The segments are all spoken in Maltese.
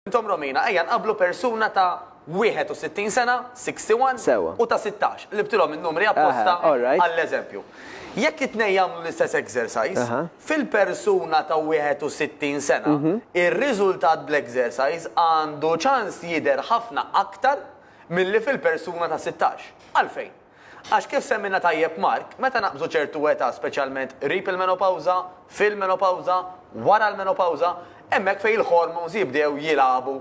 Intom Romina, ejja nqablu persuna ta' 61 sena, 61, Sewa. u ta' 16, li btilhom in-numri apposta all right. għall-eżempju. Jekk it-tnejn jagħmlu l-istess exercise, fil-persuna ta' 61 sena, ir-riżultat bl-exercise għandu ċans jidher ħafna aktar milli fil-persuna ta' 16. Għalfejn? Għax kif semmina tajjeb Mark, meta naqbżu ċertu età, speċjalment rip il-menopawza, fil-menopawza, wara l-menopawza, hemmhekk fejn il-hormones jibdew jilagħbu.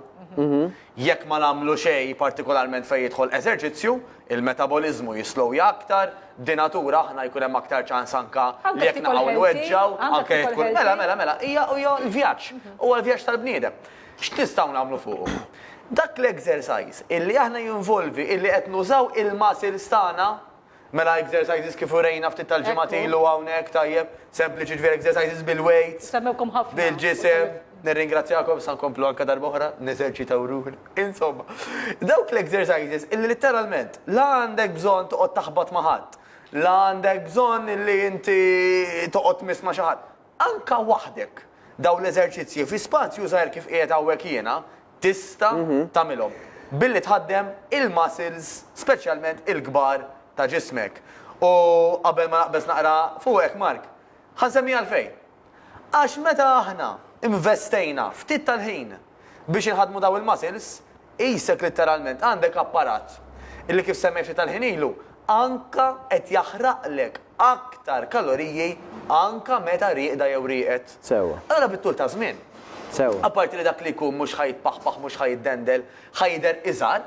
Jekk ma nagħmlu xejn partikolarment fejn jidħol eżerċizzju, il-metabolizmu jislowja aktar, dinatura aħna jkun hemm aktar ċans anka li jekk naqgħu nweġġaw, anke tkun mela, hija l-vjaġġ, huwa l-vjaġġ tal-bniedem. X'nistgħu nagħmlu fuq? Dak l-exercise illi aħna jinvolvi illi qed nużaw il-muscles tagħna mela exercises kif urejna ftit tal-ġimgħat ilu hawnhekk tajjeb, sempliċi ġifier exercises bil-weights, Semmewkom ħafna. bil-ġisem, nirringrazzjakom sa nkomplu anke darba oħra, neżerċitaw ruħna. Insomma, dawk l-exercises illi literalment la għandek bżonn toqgħod taħbad ma' ħadd, la għandek bżonn illi inti toqgħod misma' xi ħadd. Anka waħdek daw l-eżerċizzji fi spazju żgħir kif qiegħed hawnhekk jiena tista' tagħmilhom billi tħaddem il-muscles, speċjalment il-kbar ta' ġismek. U qabel ma naqbes naqra fuqek, Mark, ħansemmi għalfejn. Għax meta aħna investejna ftit tal-ħin biex inħadmu daw il-muscles, isek literalment għandek apparat illi kif semmej ftit tal-ħin ilu, anka qed jaħraqlek aktar kaloriji anka meta rieqda jew rieqet. Sewa. Allora bit-tul ta' żmien. Sewa. Apparti li dak li jkun mhux ħajtpaħpaħ, mhux ħajiddendel, ħajder iżgħar,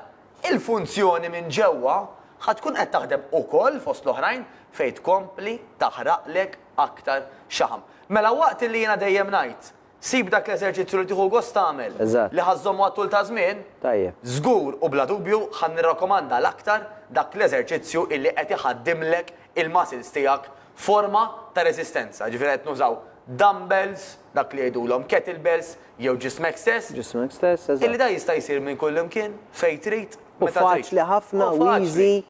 il-funzjoni minn ġewwa ħatkun qed taħdem ukoll fost l-oħrajn fejn tkompli taħraqlek aktar xaħam. Mela waqt li jiena dejjem ngħid, sib dak l-eżerċizzju li tieħu gost tagħmel Eżatt. li ħażżommu għat-tul ta' żmien, Tajjeb. żgur u bla dubju ħan nirrakkomanda l-aktar dak l-eżerċizzju illi qed iħaddimlek il-muscles tiegħek forma ta' resistenza. Ġifieri qed nużaw dumbbells, dak li jgħidulhom kettlebells, jew ġismek stess, Ġismek stess, illi eżatt. da jista' jsir minn kull imkien fejn trid. U meta trid. faċli ħafna, U faċli. easy.